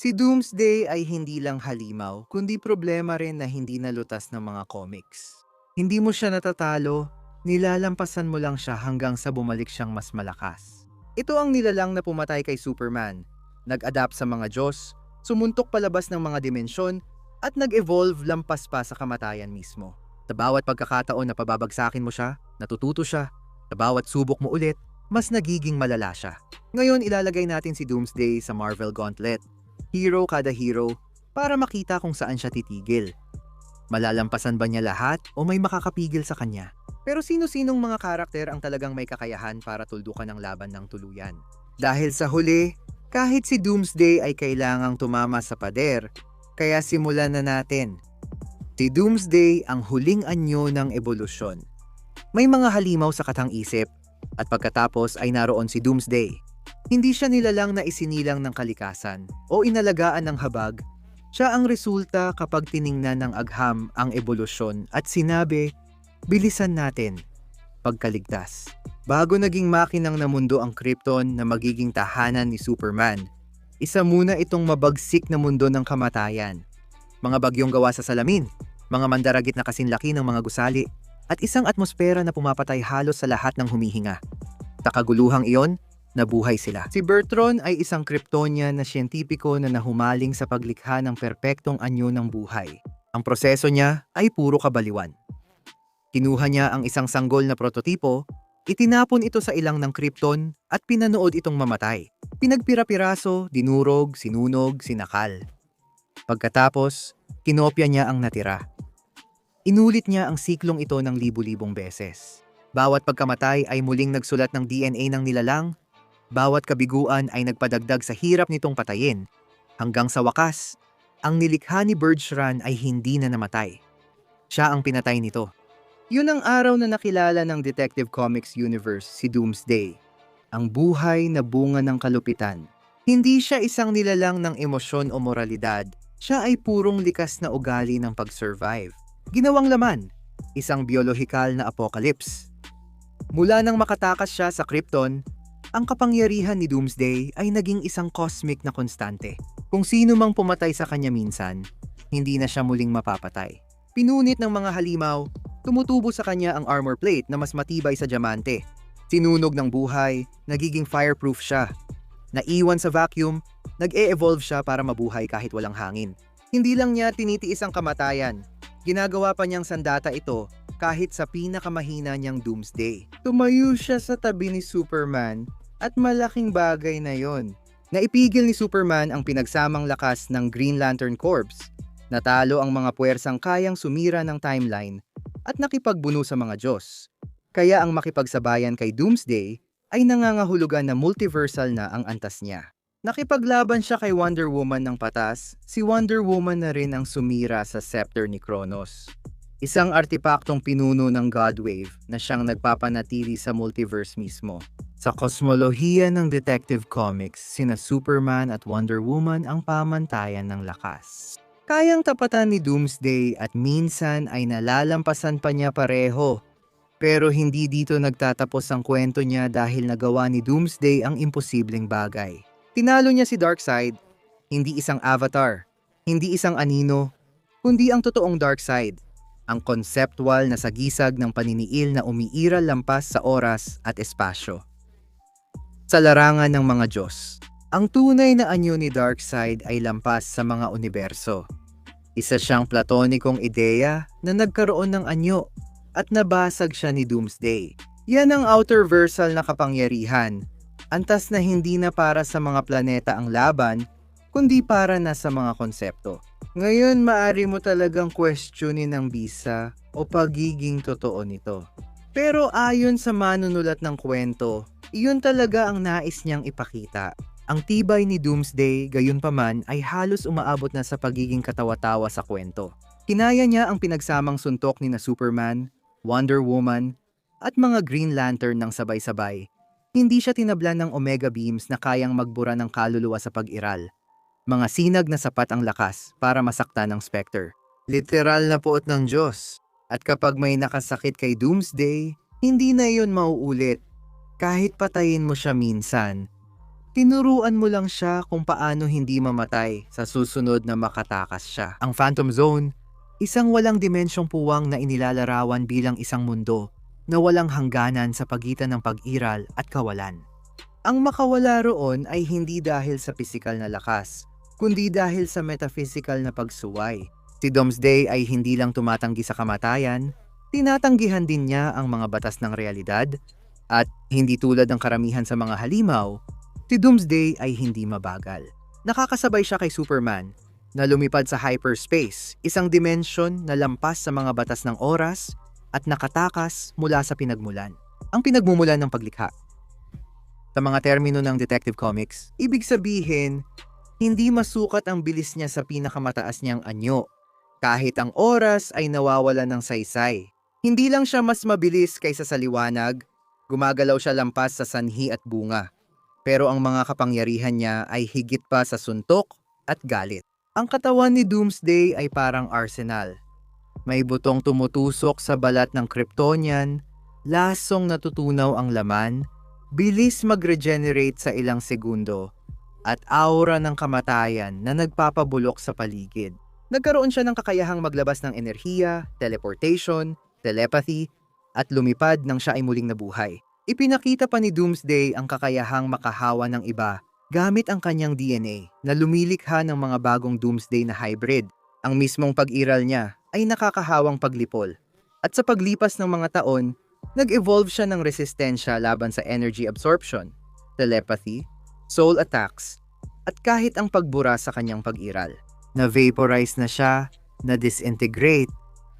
Si Doomsday ay hindi lang halimaw, kundi problema rin na hindi nalutas ng mga comics. Hindi mo siya natatalo, nilalampasan mo lang siya hanggang sa bumalik siyang mas malakas. Ito ang nilalang na pumatay kay Superman, nag-adapt sa mga Diyos, sumuntok palabas ng mga dimensyon, at nag-evolve lampas pa sa kamatayan mismo. Sa bawat pagkakataon na pababagsakin mo siya, natututo siya. Sa bawat subok mo ulit, mas nagiging malala siya. Ngayon ilalagay natin si Doomsday sa Marvel Gauntlet. Hero kada hero, para makita kung saan siya titigil. Malalampasan ba niya lahat o may makakapigil sa kanya? Pero sino-sinong mga karakter ang talagang may kakayahan para tuldukan ang laban ng tuluyan? Dahil sa huli, kahit si Doomsday ay kailangang tumama sa pader, kaya simulan na natin. Si Doomsday ang huling anyo ng ebolusyon. May mga halimaw sa katang-isip, at pagkatapos ay naroon si Doomsday. Hindi siya nilalang na isinilang ng kalikasan o inalagaan ng habag. Siya ang resulta kapag tiningnan ng agham ang ebolusyon at sinabi, bilisan natin, pagkaligtas. Bago naging makinang na mundo ang Krypton na magiging tahanan ni Superman, isa muna itong mabagsik na mundo ng kamatayan. Mga bagyong gawa sa salamin, mga mandaragit na kasinlaki ng mga gusali, at isang atmosfera na pumapatay halos sa lahat ng humihinga. Sa kaguluhang iyon, nabuhay sila. Si Bertron ay isang Kryptonian na siyentipiko na nahumaling sa paglikha ng perpektong anyo ng buhay. Ang proseso niya ay puro kabaliwan. Kinuha niya ang isang sanggol na prototipo, itinapon ito sa ilang ng Krypton at pinanood itong mamatay. Pinagpira-piraso, dinurog, sinunog, sinakal. Pagkatapos, kinopya niya ang natira. Inulit niya ang siklong ito ng libu-libong beses. Bawat pagkamatay ay muling nagsulat ng DNA ng nilalang. Bawat kabiguan ay nagpadagdag sa hirap nitong patayin. Hanggang sa wakas, ang nilikha ni Bergshran ay hindi na namatay. Siya ang pinatay nito. Yun ang araw na nakilala ng Detective Comics Universe si Doomsday. Ang buhay na bunga ng kalupitan. Hindi siya isang nilalang ng emosyon o moralidad. Siya ay purong likas na ugali ng pag-survive. Ginawang laman, isang biolohikal na apocalypse. Mula nang makatakas siya sa Krypton, ang kapangyarihan ni Doomsday ay naging isang cosmic na konstante. Kung sino mang pumatay sa kanya minsan, hindi na siya muling mapapatay. Pinunit ng mga halimaw, tumutubo sa kanya ang armor plate na mas matibay sa diamante. Sinunog ng buhay, nagiging fireproof siya. Naiwan sa vacuum, nag-e-evolve siya para mabuhay kahit walang hangin. Hindi lang niya tinitiis ang kamatayan, ginagawa pa niyang sandata ito kahit sa pinakamahina niyang Doomsday. Tumayo siya sa tabi ni Superman at malaking bagay na yon. Naipigil ni Superman ang pinagsamang lakas ng Green Lantern Corps. Natalo ang mga puwersang kayang sumira ng timeline at nakipagbuno sa mga Diyos. Kaya ang makipagsabayan kay Doomsday ay nangangahulugan na multiversal na ang antas niya. Nakipaglaban siya kay Wonder Woman ng patas, si Wonder Woman na rin ang sumira sa scepter ni Kronos. Isang artipaktong pinuno ng Godwave na siyang nagpapanatili sa multiverse mismo. Sa kosmolohiya ng Detective Comics, sina Superman at Wonder Woman ang pamantayan ng lakas. Kayang tapatan ni Doomsday at minsan ay nalalampasan pa niya pareho. Pero hindi dito nagtatapos ang kwento niya dahil nagawa ni Doomsday ang imposibleng bagay. Tinalo niya si Darkseid, hindi isang avatar, hindi isang anino, kundi ang totoong Darkseid, ang conceptual na sagisag ng paniniil na umiiral lampas sa oras at espasyo. Sa larangan ng mga Diyos, ang tunay na anyo ni Darkseid ay lampas sa mga universo. Isa siyang platonikong ideya na nagkaroon ng anyo at nabasag siya ni Doomsday. Yan ang outer-versal na kapangyarihan. Antas na hindi na para sa mga planeta ang laban, kundi para na sa mga konsepto. Ngayon, maari mo talagang questionin ang bisa o pagiging totoo nito. Pero ayon sa manunulat ng kwento, iyon talaga ang nais niyang ipakita. Ang tibay ni Doomsday, gayunpaman, ay halos umaabot na sa pagiging katawa-tawa sa kwento. Kinaya niya ang pinagsamang suntok ni na Superman, Wonder Woman, at mga Green Lantern ng sabay-sabay. Hindi siya tinablan ng Omega Beams na kayang magbura ng kaluluwa sa pag-iral. Mga sinag na sapat ang lakas para masaktan ng Spectre. Literal na puot ng Diyos. At kapag may nakasakit kay Doomsday, hindi na iyon mauulit. Kahit patayin mo siya minsan, Tinuruan mo lang siya kung paano hindi mamatay sa susunod na makatakas siya. Ang Phantom Zone, isang walang dimensyong puwang na inilalarawan bilang isang mundo na walang hangganan sa pagitan ng pag-iral at kawalan. Ang makawala roon ay hindi dahil sa pisikal na lakas, kundi dahil sa metaphysical na pagsuway. Si Doomsday ay hindi lang tumatanggi sa kamatayan, tinatanggihan din niya ang mga batas ng realidad, at hindi tulad ng karamihan sa mga halimaw, si Doomsday ay hindi mabagal. Nakakasabay siya kay Superman na lumipad sa hyperspace, isang dimensyon na lampas sa mga batas ng oras at nakatakas mula sa pinagmulan. Ang pinagmumulan ng paglikha. Sa mga termino ng Detective Comics, ibig sabihin, hindi masukat ang bilis niya sa pinakamataas niyang anyo, kahit ang oras ay nawawala ng saysay. Hindi lang siya mas mabilis kaysa sa liwanag, gumagalaw siya lampas sa sanhi at bunga. Pero ang mga kapangyarihan niya ay higit pa sa suntok at galit. Ang katawan ni Doomsday ay parang arsenal. May butong tumutusok sa balat ng Kryptonian, lasong natutunaw ang laman, bilis mag-regenerate sa ilang segundo, at aura ng kamatayan na nagpapabulok sa paligid. Nagkaroon siya ng kakayahang maglabas ng enerhiya, teleportation, telepathy, at lumipad nang siya ay muling nabuhay. Ipinakita pa ni Doomsday ang kakayahang makahawa ng iba gamit ang kanyang DNA na lumilikha ng mga bagong Doomsday na hybrid. Ang mismong pag-iral niya ay nakakahawang paglipol. At sa paglipas ng mga taon, nag-evolve siya ng resistensya laban sa energy absorption, telepathy, soul attacks, at kahit ang pagbura sa kanyang pag-iral. Na-vaporize na siya, na-disintegrate,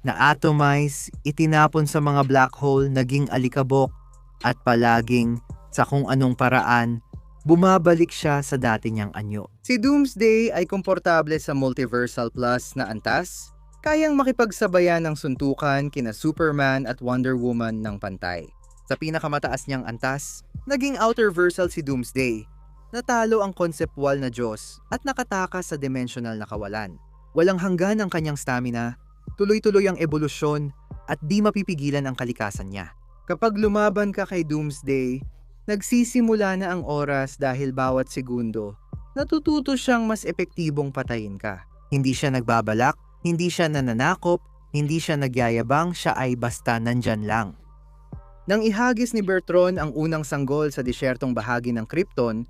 na-atomize, itinapon sa mga black hole, naging alikabok, at palaging, sa kung anong paraan, bumabalik siya sa dati niyang anyo. Si Doomsday ay komportable sa Multiversal Plus na antas, kayang makipagsabayan ng suntukan kina Superman at Wonder Woman ng pantay. Sa pinakamataas niyang antas, naging Outerversal si Doomsday. Natalo ang konseptual na Diyos at nakatakas sa dimensional na kawalan. Walang hanggan ang kanyang stamina, tuloy-tuloy ang ebolusyon at di mapipigilan ang kalikasan niya. Kapag lumaban ka kay Doomsday, nagsisimula na ang oras dahil bawat segundo, natututo siyang mas epektibong patayin ka. Hindi siya nagbabalak, hindi siya nananakop, hindi siya nagyayabang, siya ay basta nandyan lang. Nang ihagis ni Bertrand ang unang sanggol sa disyertong bahagi ng Krypton,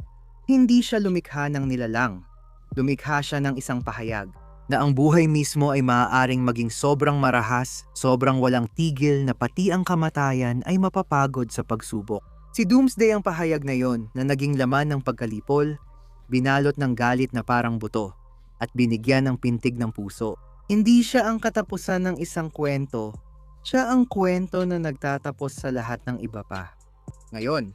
hindi siya lumikha ng nilalang. Lumikha siya ng isang pahayag na ang buhay mismo ay maaaring maging sobrang marahas, sobrang walang tigil na pati ang kamatayan ay mapapagod sa pagsubok. Si Doomsday ang pahayag na yon na naging laman ng pagkalipol, binalot ng galit na parang buto, at binigyan ng pintig ng puso. Hindi siya ang katapusan ng isang kwento, siya ang kwento na nagtatapos sa lahat ng iba pa. Ngayon,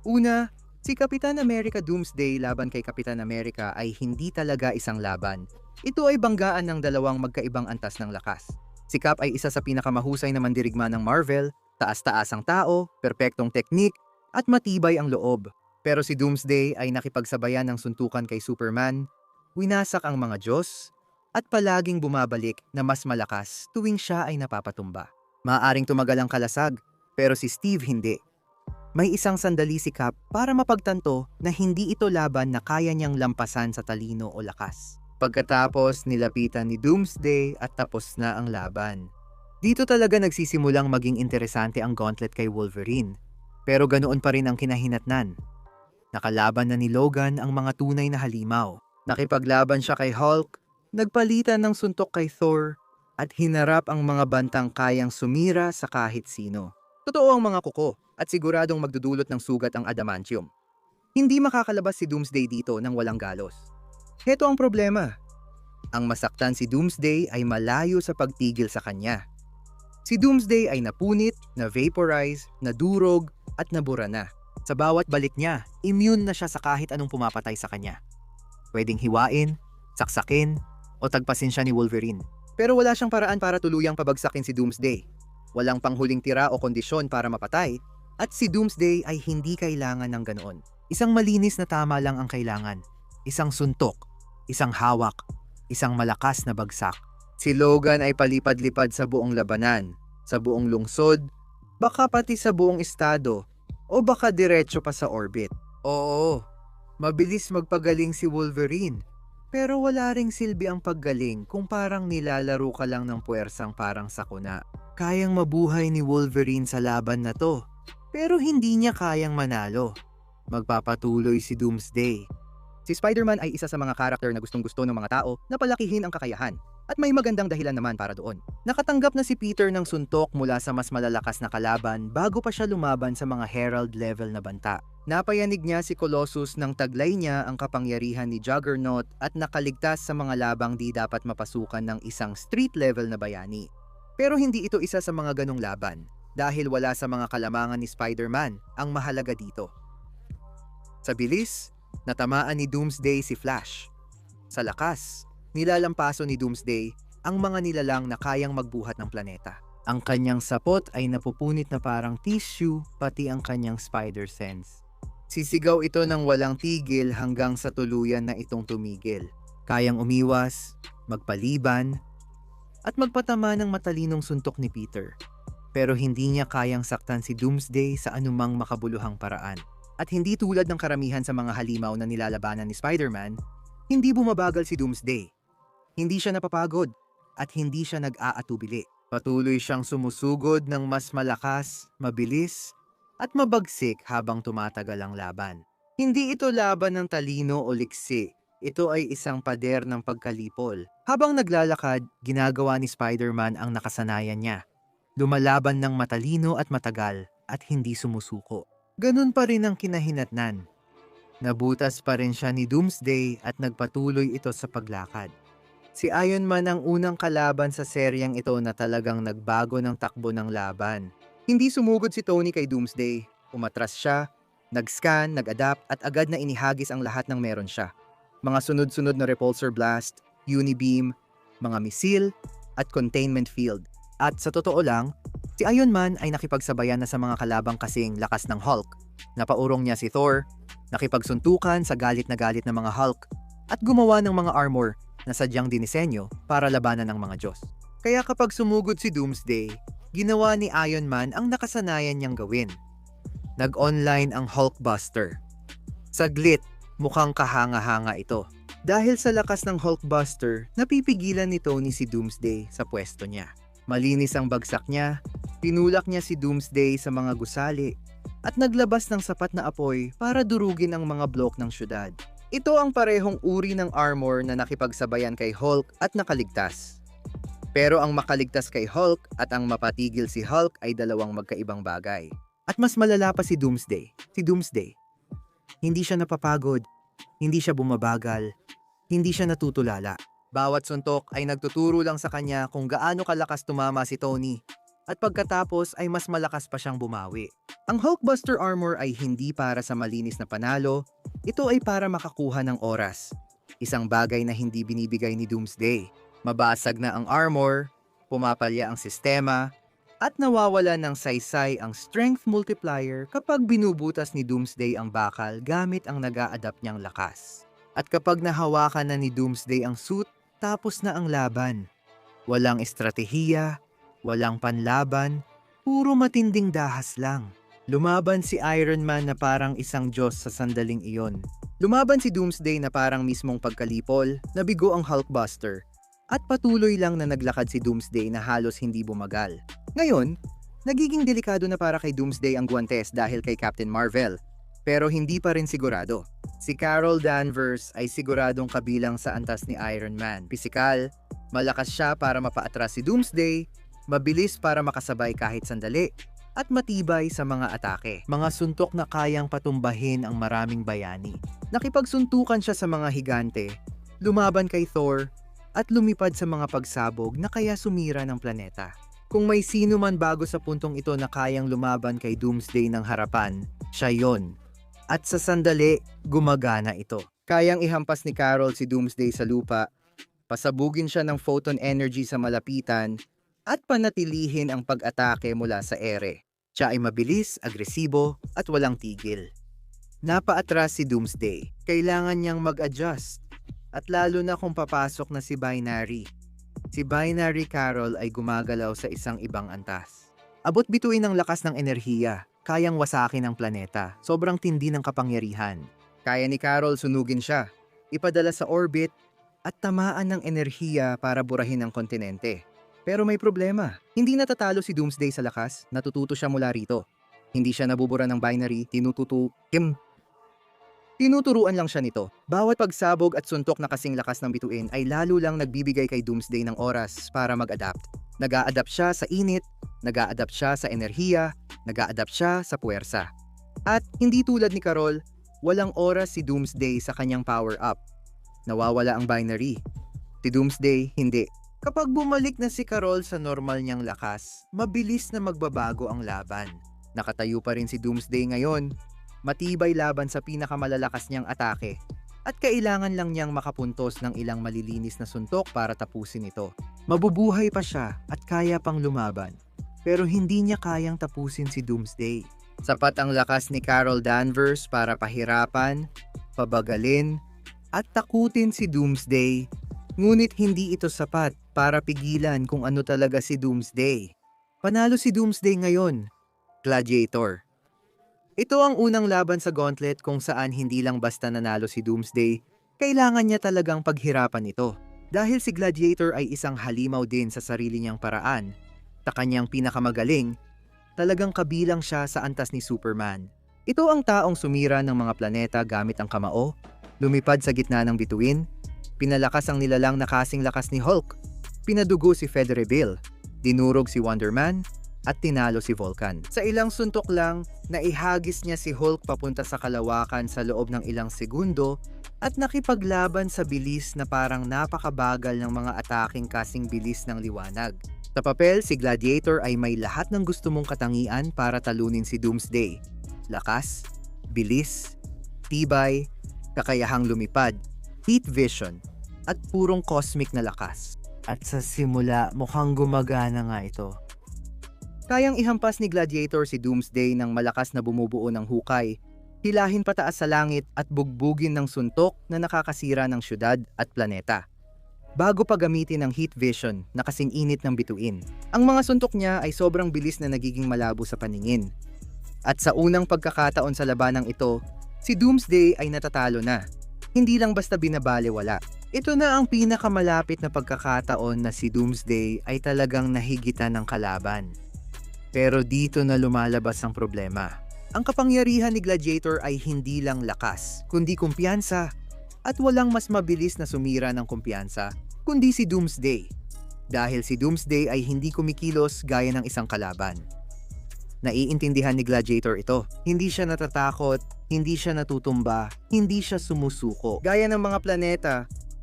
una, si Kapitan America Doomsday laban kay Kapitan America ay hindi talaga isang laban. Ito ay banggaan ng dalawang magkaibang antas ng lakas. Si Cap ay isa sa pinakamahusay na mandirigma ng Marvel, taas-taas ang tao, perpektong teknik, at matibay ang loob. Pero si Doomsday ay nakipagsabayan ng suntukan kay Superman, winasak ang mga Diyos, at palaging bumabalik na mas malakas tuwing siya ay napapatumba. Maaaring tumagal ang kalasag, pero si Steve hindi. May isang sandali si Cap para mapagtanto na hindi ito laban na kaya niyang lampasan sa talino o lakas. Pagkatapos nilapitan ni Doomsday at tapos na ang laban. Dito talaga nagsisimulang maging interesante ang gauntlet kay Wolverine. Pero ganoon pa rin ang kinahinatnan. Nakalaban na ni Logan ang mga tunay na halimaw. Nakipaglaban siya kay Hulk, nagpalitan ng suntok kay Thor, at hinarap ang mga bantang kayang sumira sa kahit sino. Totoo ang mga kuko at siguradong magdudulot ng sugat ang adamantium. Hindi makakalabas si Doomsday dito nang walang galos. Heto ang problema. Ang masaktan si Doomsday ay malayo sa pagtigil sa kanya. Si Doomsday ay napunit, na-vaporize, nadurog, at nabura na. Sa bawat balik niya, immune na siya sa kahit anong pumapatay sa kanya. Pwedeng hiwain, saksakin, o tagpasin siya ni Wolverine. Pero wala siyang paraan para tuluyang pabagsakin si Doomsday. Walang panghuling tira o kondisyon para mapatay, at si Doomsday ay hindi kailangan ng ganoon. Isang malinis na tama lang ang kailangan. Isang suntok, isang hawak, isang malakas na bagsak. Si Logan ay palipad-lipad sa buong labanan, sa buong lungsod, baka pati sa buong estado, o baka diretso pa sa orbit. Oo, Mabilis magpagaling si Wolverine. Pero wala ring silbi ang paggaling kung parang nilalaro ka lang ng puwersang parang sakuna. Kayang mabuhay ni Wolverine sa laban na to, pero hindi niya kayang manalo. Magpapatuloy si Doomsday. Si Spider-Man ay isa sa mga karakter na gustong-gusto ng mga tao na palakihin ang kakayahan. At may magandang dahilan naman para doon. Nakatanggap na si Peter ng suntok mula sa mas malalakas na kalaban bago pa siya lumaban sa mga Herald level na banta. Napayanig niya si Colossus nang taglay niya ang kapangyarihan ni Juggernaut at nakaligtas sa mga labang di dapat mapasukan ng isang street level na bayani. Pero hindi ito isa sa mga ganong laban dahil wala sa mga kalamangan ni Spider-Man ang mahalaga dito. Sa bilis, natamaan ni Doomsday si Flash. Sa lakas, nilalampaso ni Doomsday ang mga nilalang na kayang magbuhat ng planeta. Ang kanyang sapot ay napupunit na parang tissue pati ang kanyang spider sense. Sisigaw ito ng walang tigil hanggang sa tuluyan na itong tumigil. Kayang umiwas, magpaliban, at magpatama ng matalinong suntok ni Peter. Pero hindi niya kayang saktan si Doomsday sa anumang makabuluhang paraan. At hindi tulad ng karamihan sa mga halimaw na nilalabanan ni Spider-Man, hindi bumabagal si Doomsday. Hindi siya napapagod at hindi siya nag-aatubili. Patuloy siyang sumusugod ng mas malakas, mabilis, at mabagsik habang tumatagal ang laban. Hindi ito laban ng talino o liksi. Ito ay isang pader ng pagkalipol. Habang naglalakad, ginagawa ni Spider-Man ang nakasanayan niya. Lumalaban ng matalino at matagal at hindi sumusuko. Ganun pa rin ang kinahinatnan. Nabutas pa rin siya ni Doomsday at nagpatuloy ito sa paglakad. Si Iron Man ang unang kalaban sa seryeng ito na talagang nagbago ng takbo ng laban. Hindi sumugod si Tony kay Doomsday. Umatras siya, nag-scan, nag-adapt at agad na inihagis ang lahat ng meron siya. Mga sunod-sunod na repulsor blast, unibeam, mga misil, at containment field. At sa totoo lang, si Iron Man ay nakipagsabayan na sa mga kalabang kasing lakas ng Hulk. Napaurong niya si Thor, nakipagsuntukan sa galit na mga Hulk, at gumawa ng mga armor na sadyang dinisenyo para labanan ng mga Diyos. Kaya kapag sumugod si Doomsday, ginawa ni Iron Man ang nakasanayan niyang gawin. Nag-online ang Hulkbuster. Saglit, mukhang kahanga-hanga ito. Dahil sa lakas ng Hulkbuster, napipigilan ni Tony si Doomsday sa pwesto niya. Malinis ang bagsak niya, tinulak niya si Doomsday sa mga gusali, at naglabas ng sapat na apoy para durugin ang mga blok ng syudad. Ito ang parehong uri ng armor na nakipagsabayan kay Hulk at nakaligtas. Pero ang makaligtas kay Hulk at ang mapatigil si Hulk ay dalawang magkaibang bagay. At mas malala pa si Doomsday. Si Doomsday, hindi siya napapagod, hindi siya bumabagal, hindi siya natutulala. Bawat suntok ay nagtuturo lang sa kanya kung gaano kalakas tumama si Tony. At pagkatapos ay mas malakas pa siyang bumawi. Ang Hulkbuster armor ay hindi para sa malinis na panalo, ito ay para makakuha ng oras. Isang bagay na hindi binibigay ni Doomsday. Mabasag na ang armor, pumapalya ang sistema, at nawawala ng saysay ang strength multiplier kapag binubutas ni Doomsday ang bakal gamit ang nag-a-adapt niyang lakas. At kapag nahawakan na ni Doomsday ang suit, tapos na ang laban. Walang estratehiya, walang panlaban, puro matinding dahas lang. Lumaban si Iron Man na parang isang Diyos sa sandaling iyon. Lumaban si Doomsday na parang mismong pagkalipol, nabigo ang Hulkbuster. At patuloy lang na naglakad si Doomsday na halos hindi bumagal. Ngayon, nagiging delikado na para kay Doomsday ang guwantes dahil kay Captain Marvel. Pero hindi pa rin sigurado. Si Carol Danvers ay siguradong kabilang sa antas ni Iron Man. Pisikal, malakas siya para mapaatras si Doomsday, mabilis para makasabay kahit sandali, at matibay sa mga atake. Mga suntok na kayang patumbahin ang maraming bayani. Nakipagsuntukan siya sa mga higante, lumaban kay Thor, at lumipad sa mga pagsabog na kaya sumira ng planeta. Kung may sino man bago sa puntong ito na kayang lumaban kay Doomsday ng harapan, siya yon. At sa sandali, gumagana ito. Kayang ihampas ni Carol si Doomsday sa lupa, pasabugin siya ng photon energy sa malapitan, at panatilihin ang pag-atake mula sa ere. Siya ay mabilis, agresibo, at walang tigil. Napaatras si Doomsday. Kailangan niyang mag-adjust. At lalo na kung papasok na si Binary. Si Binary Carol ay gumagalaw sa isang ibang antas. Abot bituin ng lakas ng enerhiya, kayang wasakin ang planeta, sobrang tindi ng kapangyarihan. Kaya ni Carol sunugin siya, ipadala sa orbit, at tamaan ng enerhiya para burahin ang kontinente. Pero may problema. Hindi natatalo si Doomsday sa lakas, natututo siya mula rito. Hindi siya nabubura ng binary, tinuturuan lang siya nito. Bawat pagsabog at suntok na kasing lakas ng bituin ay lalo lang nagbibigay kay Doomsday ng oras para mag-adapt. Nag-a-adapt siya sa init, nag-a-adapt siya sa enerhiya, nag-a-adapt siya sa puwersa. At hindi tulad ni Carol, walang oras si Doomsday sa kanyang power-up. Nawawala ang binary. Si Doomsday, hindi. Kapag bumalik na si Carol sa normal niyang lakas, mabilis na magbabago ang laban. Nakatayo pa rin si Doomsday ngayon. Matibay laban sa pinakamalalakas niyang atake. At kailangan lang niyang makapuntos ng ilang malilinis na suntok para tapusin ito. Mabubuhay pa siya at kaya pang lumaban. Pero hindi niya kayang tapusin si Doomsday. Sapat ang lakas ni Carol Danvers para pahirapan, pabagalin, at takutin si Doomsday. Ngunit hindi ito sapat para pigilan kung ano talaga si Doomsday. Panalo si Doomsday ngayon, Gladiator. Ito ang unang laban sa Gauntlet kung saan hindi lang basta nanalo si Doomsday, kailangan niya talagang paghirapan ito. Dahil si Gladiator ay isang halimaw din sa sarili niyang paraan, sa kanyang pinakamagaling, talagang kabilang siya sa antas ni Superman. Ito ang taong sumira ng mga planeta gamit ang kamao, lumipad sa gitna ng bituin, pinalakas ang nilalang na kasing lakas ni Hulk, pinadugo si Federer, dinurog si Wonder Man, at tinalo si Vulcan. Sa ilang suntok lang, naihagis niya si Hulk papunta sa kalawakan sa loob ng ilang segundo at nakipaglaban sa bilis na parang napakabagal ng mga ataking kasing bilis ng liwanag. Sa papel, si Gladiator ay may lahat ng gusto mong katangian para talunin si Doomsday. Lakas, bilis, tibay, kakayahang lumipad, heat vision, at purong cosmic na lakas. At sa simula, mukhang gumagana nga ito. Kayang ihampas ni Gladiator si Doomsday ng malakas na bumubuo ng hukay, hilahin pataas sa langit at bugbugin ng suntok na nakakasira ng syudad at planeta. Bago pa gamitin ang heat vision na kasing init ng bituin, ang mga suntok niya ay sobrang bilis na nagiging malabo sa paningin. At sa unang pagkakataon sa labanang ito, si Doomsday ay natatalo na. Hindi lang basta binabaliwala. Ito na ang pinakamalapit na pagkakataon na si Doomsday ay talagang nahigitan ng kalaban. Pero dito na lumalabas ang problema. Ang kapangyarihan ni Gladiator ay hindi lang lakas, kundi kumpiyansa. At walang mas mabilis na sumira ng kumpiyansa, kundi si Doomsday. Dahil si Doomsday ay hindi kumikilos gaya ng isang kalaban. Naiintindihan ni Gladiator ito. Hindi siya natatakot, hindi siya natutumba, hindi siya sumusuko. Gaya ng mga planeta,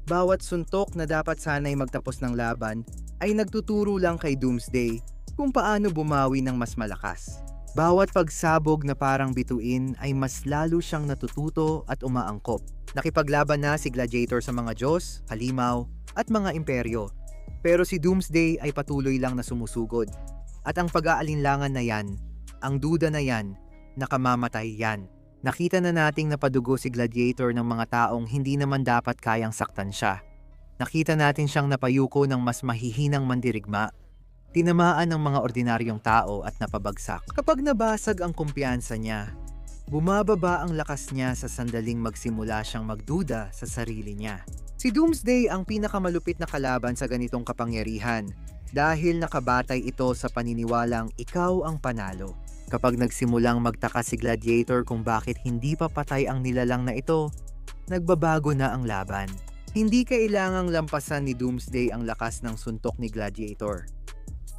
bawat suntok na dapat sana'y magtapos ng laban ay nagtuturo lang kay Doomsday kung paano bumawi ng mas malakas. Bawat pagsabog na parang bituin ay mas lalo siyang natututo at umaangkop. Nakipaglaban na si Gladiator sa mga Diyos, halimaw, at mga imperyo. Pero si Doomsday ay patuloy lang na sumusugod. At ang pag-aalinlangan na yan, ang duda na yan, nakamamatay yan. Nakita na nating napadugo si Gladiator ng mga taong hindi naman dapat kayang saktan siya. Nakita natin siyang napayuko ng mas mahihinang mandirigma. Tinamaan ng mga ordinaryong tao at napabagsak. Kapag nabasag ang kumpiyansa niya, bumababa ang lakas niya sa sandaling magsimula siyang magduda sa sarili niya. Si Doomsday ang pinakamalupit na kalaban sa ganitong kapangyarihan dahil nakabatay ito sa paniniwalang ikaw ang panalo. Kapag nagsimulang magtaka si Gladiator kung bakit hindi pa patay ang nilalang na ito, nagbabago na ang laban. Hindi kailangang lampasan ni Doomsday ang lakas ng suntok ni Gladiator.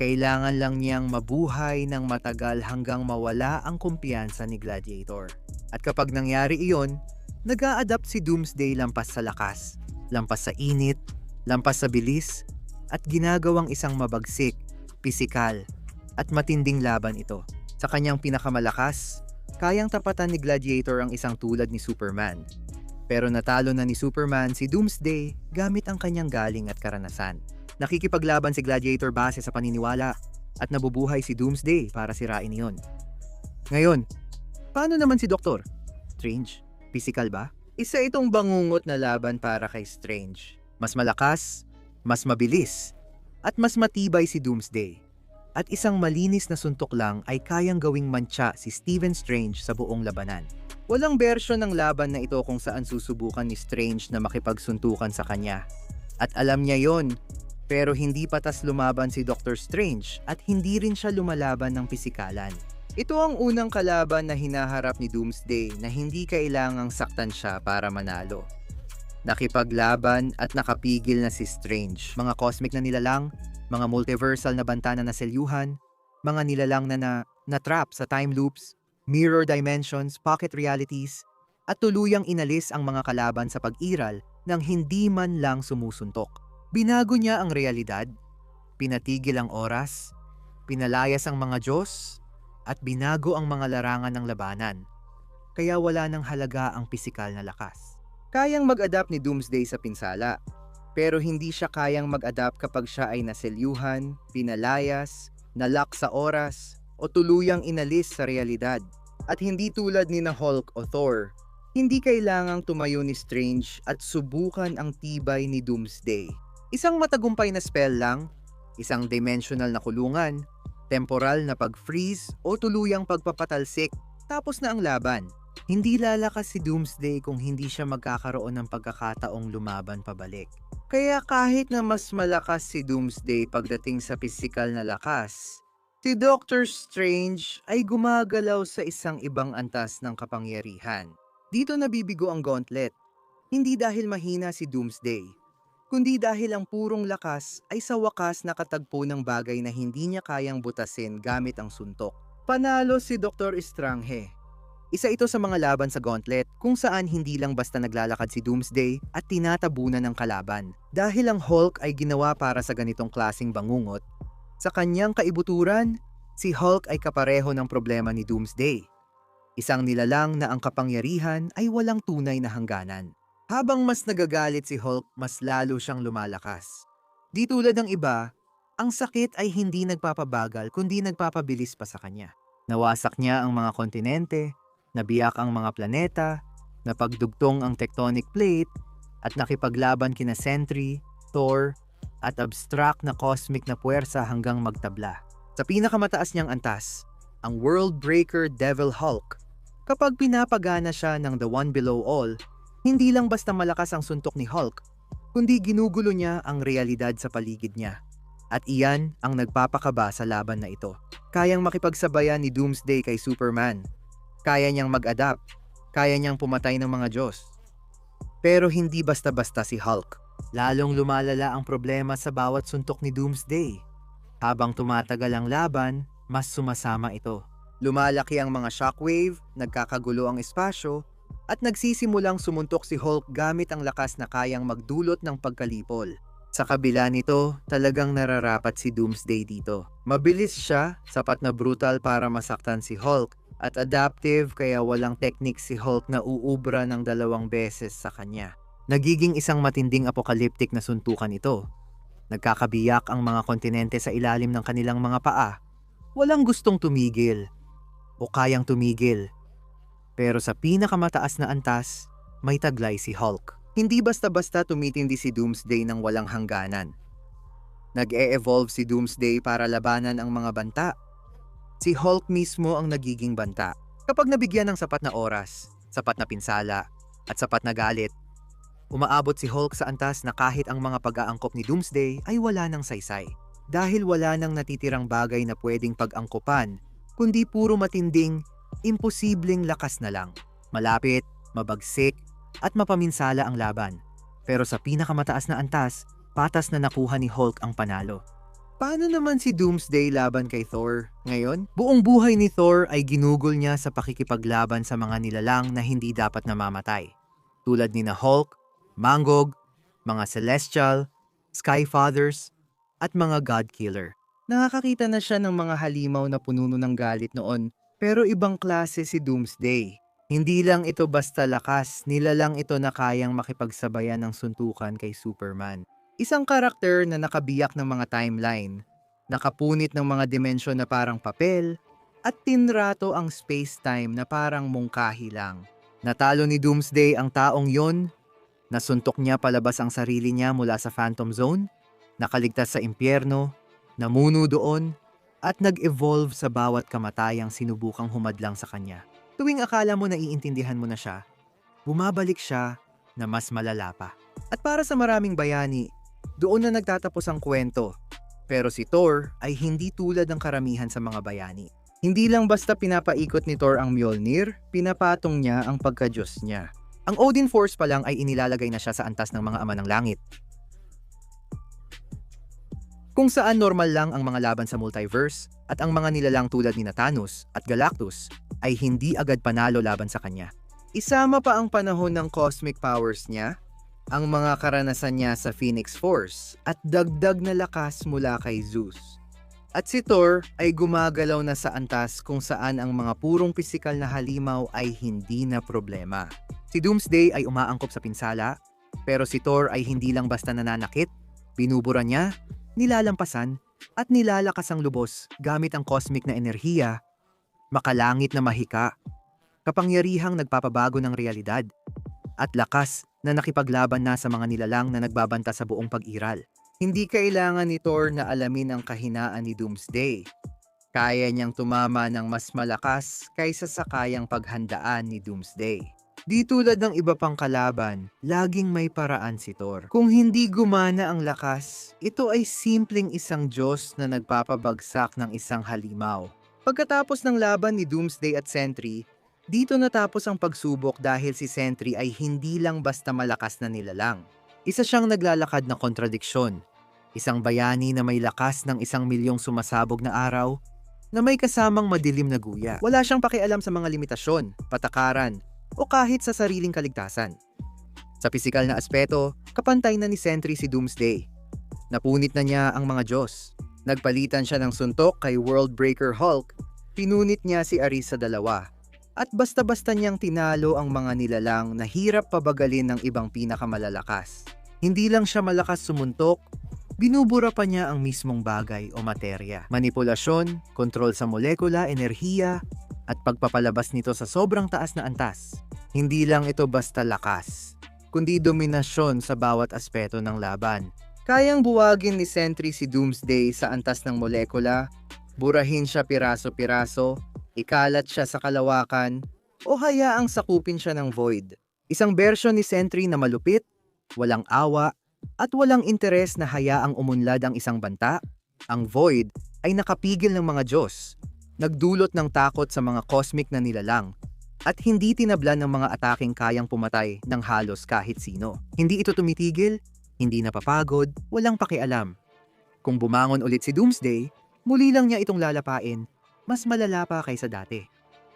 Kailangan lang niyang mabuhay ng matagal hanggang mawala ang kumpiyansa ni Gladiator. At kapag nangyari iyon, nag-a-adapt si Doomsday lampas sa lakas, lampas sa init, lampas sa bilis, at ginagawang isang mabagsik, pisikal, at matinding laban ito. Sa kanyang pinakamalakas, kayang tapatan ni Gladiator ang isang tulad ni Superman. Pero natalo na ni Superman si Doomsday gamit ang kanyang galing at karanasan. Nakikipaglaban si Gladiator base sa paniniwala at nabubuhay si Doomsday para sirain iyon. Ngayon, paano naman si Dr. Strange? Physical ba? Isa itong bangungot na laban para kay Strange. Mas malakas, mas mabilis, at mas matibay si Doomsday. At isang malinis na suntok lang ay kayang gawing mantsa si Stephen Strange sa buong labanan. Walang bersyon ng laban na ito kung saan susubukan ni Strange na makipagsuntukan sa kanya. At alam niya yon, pero hindi patas lumaban si Doctor Strange at hindi rin siya lumalaban ng pisikalan. Ito ang unang kalaban na hinaharap ni Doomsday na hindi kailangang saktan siya para manalo. Nakipaglaban at nakapigil na si Strange. Mga cosmic na nilalang, mga multiversal na banta na naselyuhan, mga nilalang na trap sa time loops, mirror dimensions, pocket realities, at tuluyang inalis ang mga kalaban sa pag-iral nang hindi man lang sumusuntok. Binago niya ang realidad, pinatigil ang oras, pinalayas ang mga Diyos, at binago ang mga larangan ng labanan. Kaya wala nang halaga ang pisikal na lakas. Kayang mag-adapt ni Doomsday sa pinsala, pero hindi siya kayang mag-adapt kapag siya ay naselyuhan, pinalayas, nalock sa oras, o tuluyang inalis sa realidad. At hindi tulad ni na Hulk o Thor, hindi kailangang tumayo ni Strange at subukan ang tibay ni Doomsday. Isang matagumpay na spell lang, isang dimensional na kulungan, temporal na pag-freeze o tuluyang pagpapatalsik, tapos na ang laban. Hindi lalakas si Doomsday kung hindi siya magkakaroon ng pagkakataong lumaban pabalik. Kaya kahit na mas malakas si Doomsday pagdating sa pisikal na lakas, si Doctor Strange ay gumagalaw sa isang ibang antas ng kapangyarihan. Dito nabibigo ang gauntlet, hindi dahil mahina si Doomsday, kundi dahil ang purong lakas ay sa wakas nakatagpo ng bagay na hindi niya kayang butasin gamit ang suntok. Panalo si Dr. Strange. Isa ito sa mga laban sa gauntlet kung saan hindi lang basta naglalakad si Doomsday at tinatabunan ng kalaban. Dahil ang Hulk ay ginawa para sa ganitong klaseng bangungot, sa kanyang kaibuturan, si Hulk ay kapareho ng problema ni Doomsday. Isang nilalang na ang kapangyarihan ay walang tunay na hangganan. Habang mas nagagalit si Hulk, mas lalo siyang lumalakas. Di tulad ng iba, ang sakit ay hindi nagpapabagal kundi nagpapabilis pa sa kanya. Nawasak niya ang mga kontinente, nabiyak ang mga planeta, napagdugtong ang tectonic plate, at nakipaglaban kina Sentry, Thor, at abstract na cosmic na puwersa hanggang magtabla. Sa pinakamataas niyang antas, ang World Breaker Devil Hulk. Kapag pinapagana siya ng The One Below All, hindi lang basta malakas ang suntok ni Hulk, kundi ginugulo niya ang realidad sa paligid niya. At iyan ang nagpapakaba sa laban na ito. Kayang makipagsabayan ni Doomsday kay Superman. Kaya niyang mag-adapt, kaya niyang pumatay ng mga Diyos. Pero hindi basta-basta si Hulk. Lalong lumalala ang problema sa bawat suntok ni Doomsday. Habang tumatagal ang laban, mas sumasama ito. Lumalaki ang mga shockwave, nagkakagulo ang espasyo, at nagsisimulang sumuntok si Hulk gamit ang lakas na kayang magdulot ng pagkalipol. Sa kabila nito, talagang nararapat si Doomsday dito. Mabilis siya, sapat na brutal para masaktan si Hulk, at adaptive kaya walang technique si Hulk na uubra ng 2 beses sa kanya. Nagiging isang matinding apokaliptik na suntukan ito. Nagkakabiyak ang mga kontinente sa ilalim ng kanilang mga paa. Walang gustong tumigil o kayang tumigil. Pero sa pinakamataas na antas, may taglay si Hulk. Hindi basta-basta tumitindi si Doomsday ng walang hangganan. Nag-e-evolve si Doomsday para labanan ang mga banta. Si Hulk mismo ang nagiging banta. Kapag nabigyan ng sapat na oras, sapat na pinsala, at sapat na galit, umaabot si Hulk sa antas na kahit ang mga pag-aangkop ni Doomsday ay wala ng saysay. Dahil wala nang natitirang bagay na pwedeng pag-angkopan, kundi puro matinding, imposibleng lakas na lang. Malapit, mabagsik, at mapaminsala ang laban. Pero sa pinakamataas na antas, patas na nakuha ni Hulk ang panalo. Paano naman si Doomsday laban kay Thor? Ngayon, buong buhay ni Thor ay ginugol niya sa pakikipaglaban sa mga nilalang na hindi dapat namamatay. Tulad ni na Hulk, Mangog, mga Celestial, Skyfathers, at mga Godkiller. Nakakakita na siya ng mga halimaw na pununo ng galit noon, pero ibang klase si Doomsday. Hindi lang ito basta lakas, nilalang ito na kayang makipagsabayan ng suntukan kay Superman. Isang karakter na nakabiyak ng mga timeline, nakapunit ng mga dimensyon na parang papel, at tinrato ang space-time na parang mungkahi lang. Natalo ni Doomsday ang taong yon, nasuntok niya palabas ang sarili niya mula sa Phantom Zone, nakaligtas sa impyerno, namuno doon, at nag-evolve sa bawat kamatayang sinubukang humadlang sa kanya. Tuwing akala mo naiintindihan mo na siya, bumabalik siya na mas malala pa. At para sa maraming bayani, doon na nagtatapos ang kwento. Pero si Thor ay hindi tulad ng karamihan sa mga bayani. Hindi lang basta pinapaikot ni Thor ang Mjolnir, pinapatong niya ang pagka-Diyos niya. Ang Odin Force pa lang ay inilalagay na siya sa antas ng mga ama ng langit. Kung saan normal lang ang mga laban sa multiverse at ang mga nilalang tulad ni Thanos at Galactus ay hindi agad panalo laban sa kanya. Isama pa ang panahon ng cosmic powers niya, ang mga karanasan niya sa Phoenix Force at dagdag na lakas mula kay Zeus. At si Thor ay gumagalaw na sa antas kung saan ang mga purong pisikal na halimaw ay hindi na problema. Si Doomsday ay umaangkop sa pinsala, pero si Thor ay hindi lang basta nananakit, binubura niya, nilalampasan, at nilalakas ang lubos gamit ang cosmic na enerhiya, makalangit na mahika, kapangyarihang nagpapabago ng realidad, at lakas na nakipaglaban na sa mga nilalang na nagbabanta sa buong pag-iral. Hindi kailangan ni Thor na alamin ang kahinaan ni Doomsday. Kaya niyang tumama ng mas malakas kaysa sa kayang paghandaan ni Doomsday. Di tulad ng iba pang kalaban, laging may paraan si Thor. Kung hindi gumana ang lakas, ito ay simpleng isang Diyos na nagpapabagsak ng isang halimaw. Pagkatapos ng laban ni Doomsday at Sentry, dito natapos ang pagsubok dahil si Sentry ay hindi lang basta malakas na nilalang. Isa siyang naglalakad na kontradiksyon. Isang bayani na may lakas ng 1,000,000 sumasabog na araw na may kasamang madilim na guya. Wala siyang pakialam sa mga limitasyon, patakaran, o kahit sa sariling kaligtasan. Sa pisikal na aspeto, kapantay na ni Sentry si Doomsday. Napunit na niya ang mga Diyos. Nagpalitan siya ng suntok kay Worldbreaker Hulk, pinunit niya si Ares sa dalawa. At basta-basta niyang tinalo ang mga nilalang na hirap pabagalin ng ibang pinakamalalakas. Hindi lang siya malakas sumuntok, binubura pa niya ang mismong bagay o materya. Manipulasyon, kontrol sa molekula, enerhiya, at pagpapalabas nito sa sobrang taas na antas. Hindi lang ito basta lakas, kundi dominasyon sa bawat aspeto ng laban. Kayang buwagin ni Sentry si Doomsday sa antas ng molekula, burahin siya piraso-piraso, ikalat siya sa kalawakan, o hayaang sakupin siya ng Void. Isang bersyon ni Sentry na malupit, walang awa, at walang interes na hayaang umunlad ang isang banta. Ang Void ay nakapigil ng mga Diyos, nagdulot ng takot sa mga cosmic na nilalang, at hindi tinablan ng mga ataking kayang pumatay ng halos kahit sino. Hindi ito tumitigil, hindi napapagod, walang pakialam. Kung bumangon ulit si Doomsday, muli lang niya itong lalapain, mas malala pa kaysa dati.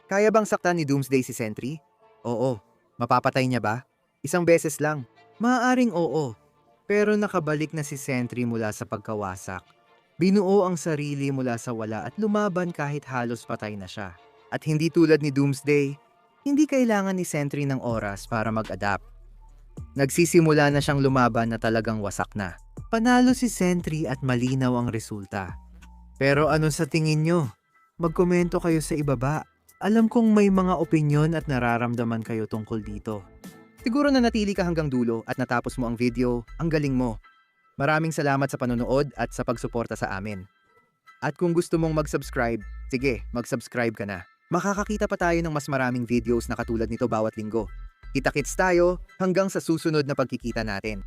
Kaya bang saktan ni Doomsday si Sentry? Oo. Mapapatay niya ba? Isang beses lang. Maaaring oo. Pero nakabalik na si Sentry mula sa pagkawasak. Binuo ang sarili mula sa wala at lumaban kahit halos patay na siya. At hindi tulad ni Doomsday, hindi kailangan ni Sentry ng oras para mag-adapt. Nagsisimula na siyang lumaban na talagang wasak na. Panalo si Sentry at malinaw ang resulta. Pero ano sa tingin nyo? Magkomento kayo sa ibaba. Alam kong may mga opinyon at nararamdaman kayo tungkol dito. Siguro na natili ka hanggang dulo at natapos mo ang video, ang galing mo. Maraming salamat sa panonood at sa pagsuporta sa amin. At kung gusto mong mag-subscribe, sige, mag-subscribe ka na. Makakakita pa tayo ng mas maraming videos na katulad nito bawat linggo. Kita-kits tayo hanggang sa susunod na pagkikita natin.